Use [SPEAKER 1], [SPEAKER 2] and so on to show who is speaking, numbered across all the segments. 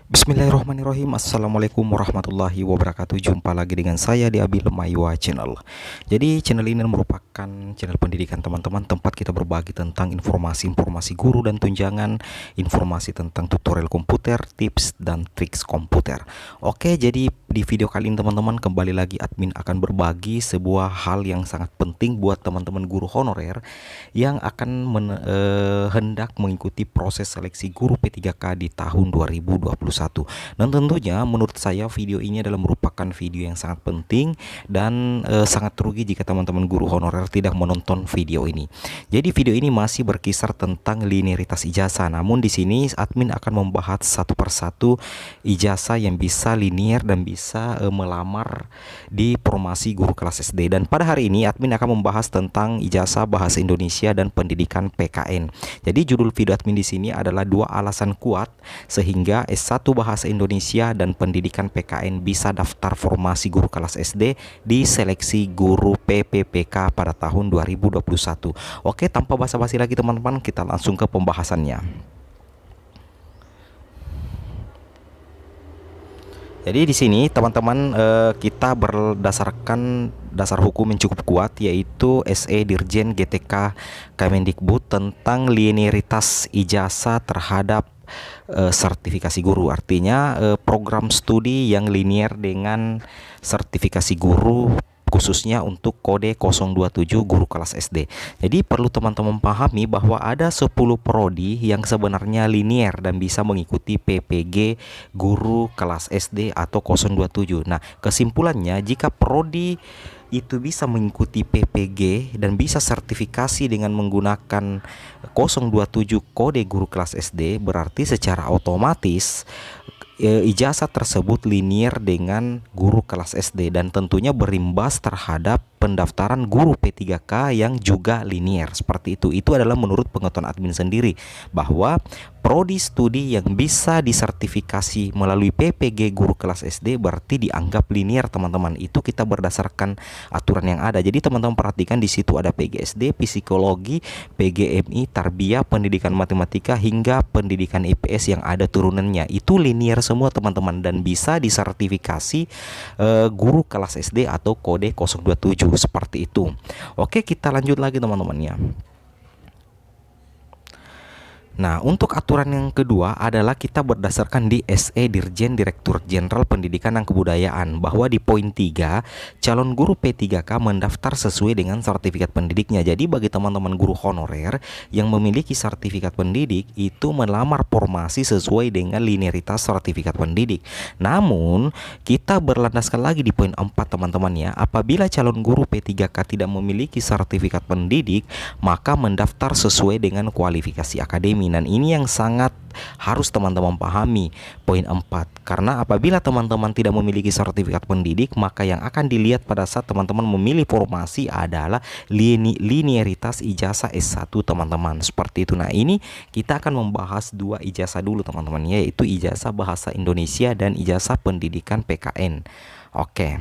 [SPEAKER 1] Bismillahirrahmanirrahim. Assalamualaikum warahmatullahi wabarakatuh. Jumpa lagi dengan saya di Abil Maiwa Channel. Jadi channel ini merupakan channel pendidikan teman-teman, tempat kita berbagi tentang informasi-informasi guru dan tunjangan, informasi tentang tutorial komputer, tips dan triks komputer. Oke, jadi di video kali ini teman-teman, kembali lagi admin akan berbagi sebuah hal yang sangat penting buat teman-teman guru honorer yang akan hendak mengikuti proses seleksi guru P3K di tahun 2021. Dan tentunya menurut saya video ini adalah merupakan video yang sangat penting dan sangat rugi jika teman-teman guru honorer tidak menonton video ini. Jadi video ini masih berkisar tentang linearitas ijazah. Namun di sini admin akan membahas satu persatu ijazah yang bisa linear dan bisa melamar di formasi guru kelas SD. Dan pada hari ini admin akan membahas tentang ijazah bahasa Indonesia dan pendidikan PKN. Jadi judul video admin di sini adalah 2 alasan kuat sehingga S1 bahasa Indonesia dan pendidikan PKN bisa daftar formasi guru kelas SD di seleksi guru PPPK pada tahun 2021. Oke, tanpa basa-basi lagi teman-teman, kita langsung ke pembahasannya. Jadi di sini teman-teman, kita berdasarkan dasar hukum yang cukup kuat, yaitu SE Dirjen GTK Kemendikbud tentang linearitas ijazah terhadap sertifikasi guru. Artinya program studi yang linear dengan sertifikasi guru, khususnya untuk kode 027 guru kelas SD. Jadi perlu teman-teman pahami bahwa ada 10 prodi yang sebenarnya linear dan bisa mengikuti PPG guru kelas SD atau 027. Nah, kesimpulannya jika prodi itu bisa mengikuti PPG dan bisa sertifikasi dengan menggunakan 027 kode guru kelas SD, berarti secara otomatis ijazah tersebut linear dengan guru kelas SD dan tentunya berimbas terhadap pendaftaran guru P3K yang juga linear. Seperti itu. Itu adalah menurut pengetahuan admin sendiri bahwa prodi studi yang bisa disertifikasi melalui PPG guru kelas SD berarti dianggap linear, teman-teman. Itu kita berdasarkan aturan yang ada. Jadi teman-teman perhatikan, di situ ada PGSD, psikologi, PGMI, tarbiyah, pendidikan matematika hingga pendidikan IPS yang ada turunannya. Itu linear semua teman-teman dan bisa disertifikasi guru kelas SD atau kode 027 seperti itu. Oke, kita lanjut lagi teman-teman ya. Nah, untuk aturan yang kedua adalah kita berdasarkan di SE Dirjen Direktur Jenderal Pendidikan dan Kebudayaan, bahwa di poin 3 calon guru P3K mendaftar sesuai dengan sertifikat pendidiknya. Jadi bagi teman-teman guru honorer yang memiliki sertifikat pendidik itu melamar formasi sesuai dengan linearitas sertifikat pendidik. Namun kita berlandaskan lagi di poin 4 teman-teman ya. Apabila calon guru P3K tidak memiliki sertifikat pendidik, maka mendaftar sesuai dengan kualifikasi akademi. Dan ini yang sangat harus teman-teman pahami, poin 4. Karena apabila teman-teman tidak memiliki sertifikat pendidik, maka yang akan dilihat pada saat teman-teman memilih formasi adalah linearitas ijazah S1 teman-teman. Seperti itu. Nah, ini kita akan membahas 2 ijazah dulu teman-teman, yaitu ijazah bahasa Indonesia dan ijazah pendidikan PKN. Oke.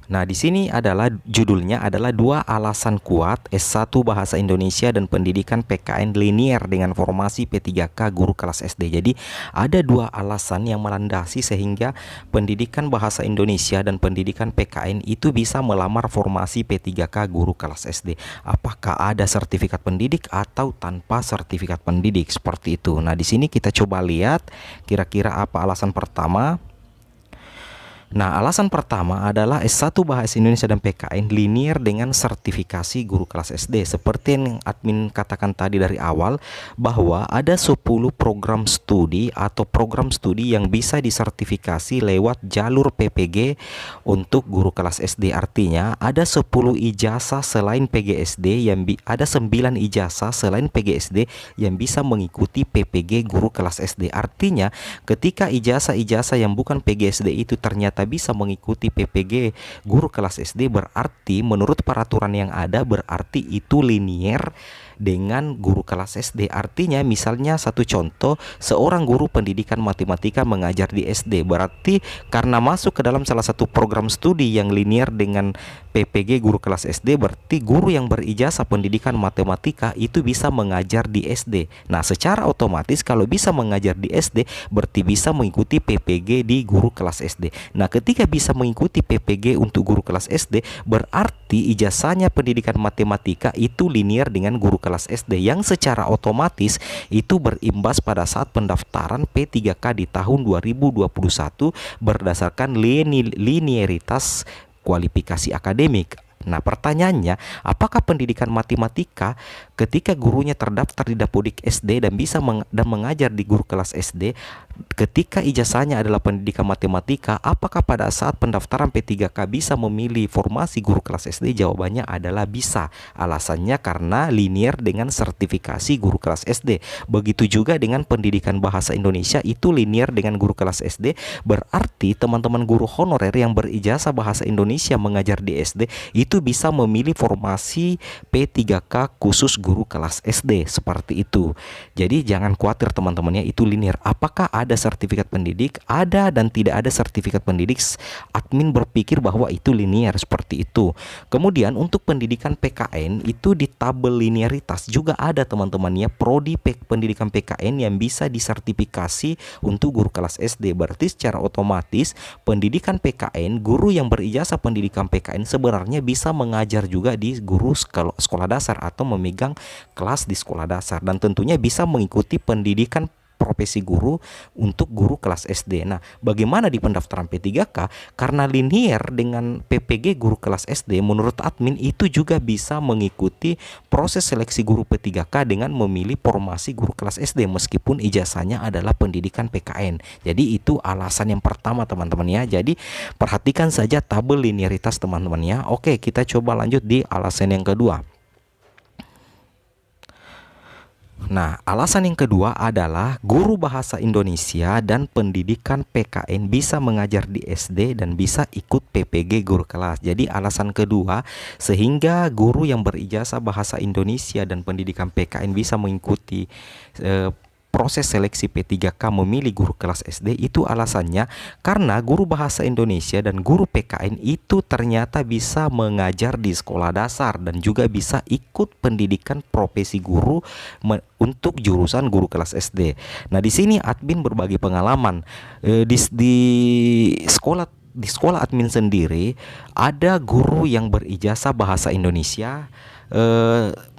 [SPEAKER 1] Nah, di sini adalah judulnya adalah 2 alasan kuat S1 bahasa Indonesia dan pendidikan PKN linear dengan formasi P3K guru kelas SD. Jadi ada 2 alasan yang melandasi sehingga pendidikan bahasa Indonesia dan pendidikan PKN itu bisa melamar formasi P3K guru kelas SD. Apakah ada sertifikat pendidik atau tanpa sertifikat pendidik, seperti itu. Nah, di sini kita coba lihat kira-kira apa alasan pertama. Nah, alasan pertama adalah S1 bahasa Indonesia dan PKN linear dengan sertifikasi guru kelas SD. Seperti yang admin katakan tadi dari awal, bahwa ada 10 program studi atau program studi yang bisa disertifikasi lewat jalur PPG untuk guru kelas SD. Artinya ada 10 ijazah selain PGSD ada 9 ijazah selain PGSD yang bisa mengikuti PPG guru kelas SD. Artinya ketika ijazah-ijazah yang bukan PGSD itu ternyata bisa mengikuti PPG guru kelas SD, berarti menurut peraturan yang ada berarti itu linear dengan guru kelas SD. Artinya misalnya satu contoh, seorang guru pendidikan matematika mengajar di SD, berarti karena masuk ke dalam salah satu program studi yang linear dengan PPG guru kelas SD, berarti guru yang berijazah pendidikan matematika itu bisa mengajar di SD. Nah, secara otomatis kalau bisa mengajar di SD, berarti bisa mengikuti PPG di guru kelas SD. Nah, ketika bisa mengikuti PPG untuk guru kelas SD, berarti ijazahnya pendidikan matematika itu linear dengan guru kelas SD, yang secara otomatis itu berimbas pada saat pendaftaran P3K di tahun 2021 berdasarkan linearitas kualifikasi akademik. Nah, pertanyaannya, apakah pendidikan matematika ketika gurunya terdaftar di Dapodik SD dan bisa mengajar di guru kelas SD, ketika ijazahnya adalah pendidikan matematika, apakah pada saat pendaftaran P3K bisa memilih formasi guru kelas SD? Jawabannya adalah bisa. Alasannya karena linear dengan sertifikasi guru kelas SD. Begitu juga dengan pendidikan bahasa Indonesia, itu linear dengan guru kelas SD. Berarti teman-teman guru honorer yang berijazah bahasa Indonesia mengajar di SD itu bisa memilih formasi P3K khusus guru kelas SD, seperti itu. Jadi jangan khawatir teman-temannya, itu linear. Apakah ada sertifikat pendidik? Ada dan tidak ada sertifikat pendidik. Admin berpikir bahwa itu linear, seperti itu. Kemudian untuk pendidikan PKN itu di tabel linearitas juga ada teman-temannya, prodi pendidikan PKN yang bisa disertifikasi untuk guru kelas SD. Berarti secara otomatis pendidikan PKN, guru yang berijazah pendidikan PKN sebenarnya bisa mengajar juga di guru sekolah dasar atau memegang kelas di sekolah dasar, dan tentunya bisa mengikuti pendidikan profesi guru untuk guru kelas SD. Nah, bagaimana di pendaftaran P3K? Karena linear dengan PPG guru kelas SD, menurut admin itu juga bisa mengikuti proses seleksi guru P3K dengan memilih formasi guru kelas SD meskipun ijazahnya adalah pendidikan PKN. Jadi itu alasan yang pertama teman-teman ya. Jadi perhatikan saja tabel linearitas teman-teman ya. Oke, kita coba lanjut di alasan yang kedua. Nah, alasan yang kedua adalah guru bahasa Indonesia dan pendidikan PKN bisa mengajar di SD dan bisa ikut PPG guru kelas. Jadi alasan kedua, sehingga guru yang berijazah bahasa Indonesia dan pendidikan PKN bisa mengikuti proses seleksi P3K memilih guru kelas SD, itu alasannya karena guru bahasa Indonesia dan guru PKN itu ternyata bisa mengajar di sekolah dasar dan juga bisa ikut pendidikan profesi guru untuk jurusan guru kelas SD. Nah, di sini admin berbagi pengalaman di sekolah admin sendiri ada guru yang berijazah bahasa Indonesia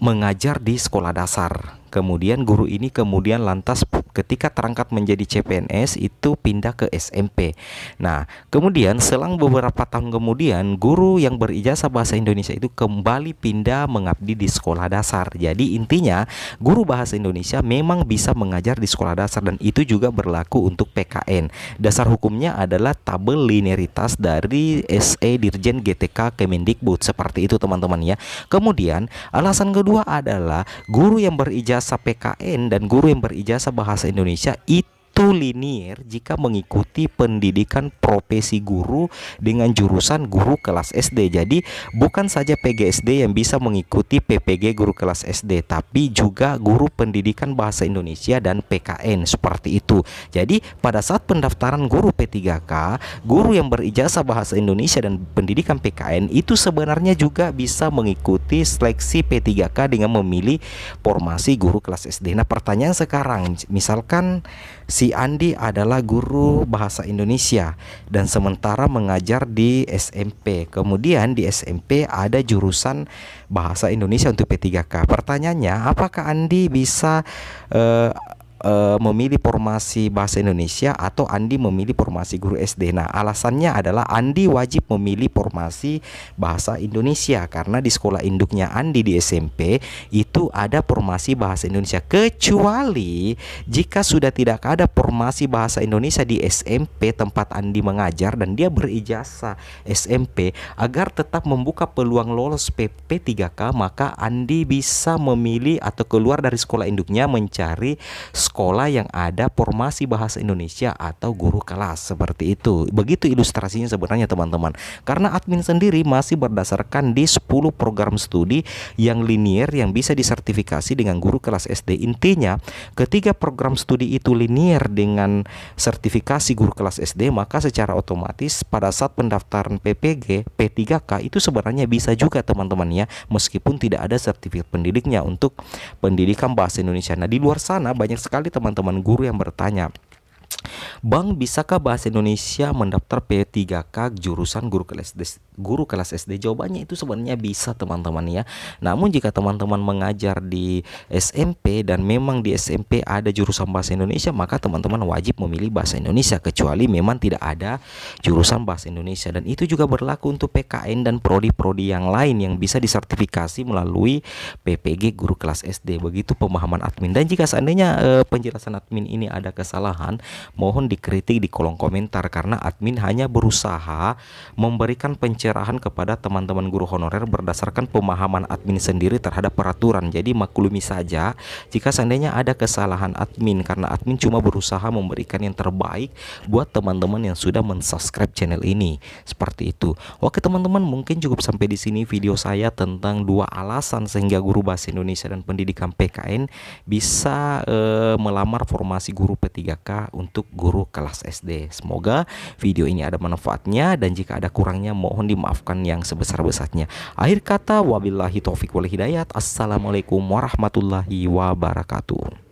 [SPEAKER 1] mengajar di sekolah dasar. Kemudian guru ini kemudian lantas ketika terangkat menjadi CPNS itu pindah ke SMP. Nah, kemudian selang beberapa tahun kemudian guru yang berijazah bahasa Indonesia itu kembali pindah mengabdi di sekolah dasar. Jadi intinya guru bahasa Indonesia memang bisa mengajar di sekolah dasar dan itu juga berlaku untuk PKN. Dasar hukumnya adalah tabel linearitas dari SE Dirjen GTK Kemendikbud, seperti itu teman-teman ya. Kemudian alasan kedua adalah guru yang berijazah PKN dan guru yang berijazah bahasa Indonesia itu linear jika mengikuti pendidikan profesi guru dengan jurusan guru kelas SD. Jadi bukan saja PGSD yang bisa mengikuti PPG guru kelas SD, tapi juga guru pendidikan bahasa Indonesia dan PKN, seperti itu. Jadi pada saat pendaftaran guru P3K, guru yang berijazah bahasa Indonesia dan pendidikan PKN itu sebenarnya juga bisa mengikuti seleksi P3K dengan memilih formasi guru kelas SD. Nah, pertanyaan sekarang, misalkan si Andi adalah guru bahasa Indonesia dan sementara mengajar di SMP. Kemudian di SMP ada jurusan bahasa Indonesia untuk P3K. Pertanyaannya, apakah Andi bisa memilih formasi bahasa Indonesia atau Andi memilih formasi guru SD? Nah, alasannya adalah Andi wajib memilih formasi bahasa Indonesia karena di sekolah induknya Andi di SMP itu ada formasi bahasa Indonesia, kecuali jika sudah tidak ada formasi bahasa Indonesia di SMP tempat Andi mengajar dan dia berijazah SMP. Agar tetap membuka peluang lolos P3K, maka Andi bisa memilih atau keluar dari sekolah induknya mencari sekolah yang ada formasi bahasa Indonesia atau guru kelas seperti itu. Begitu ilustrasinya sebenarnya teman-teman. Karena admin sendiri masih berdasarkan di 10 program studi yang linier yang bisa disertifikasi dengan guru kelas SD. Intinya, ketika program studi itu linier dengan sertifikasi guru kelas SD, maka secara otomatis pada saat pendaftaran PPG, P3K itu sebenarnya bisa juga teman-teman ya, meskipun tidak ada sertifikat pendidiknya untuk pendidikan bahasa Indonesia. Nah, di luar sana banyak sekali teman-teman guru yang bertanya, Bang, bisakah bahasa Indonesia mendaftar P3K jurusan guru kelas SD? Jawabannya itu sebenarnya bisa teman-teman ya. Namun jika teman-teman mengajar di SMP dan memang di SMP ada jurusan bahasa Indonesia, maka teman-teman wajib memilih bahasa Indonesia kecuali memang tidak ada jurusan bahasa Indonesia. Dan itu juga berlaku untuk PKN dan prodi-prodi yang lain yang bisa disertifikasi melalui PPG guru kelas SD. Begitu pemahaman admin. Dan jika seandainya penjelasan admin ini ada kesalahan, mohon dikritik di kolom komentar karena admin hanya berusaha memberikan pencerahan kepada teman-teman guru honorer berdasarkan pemahaman admin sendiri terhadap peraturan. Jadi maklumi saja jika seandainya ada kesalahan admin karena admin cuma berusaha memberikan yang terbaik buat teman-teman yang sudah mensubscribe channel ini. Seperti itu. Oke teman-teman, mungkin cukup sampai di sini video saya tentang 2 alasan sehingga guru bahasa Indonesia dan pendidikan PKN bisa melamar formasi guru P3K untuk guru kelas SD. Semoga video ini ada manfaatnya dan jika ada kurangnya mohon dimaafkan yang sebesar-besarnya. Akhir kata, wabillahi taufik wal hidayat. Assalamualaikum warahmatullahi wabarakatuh.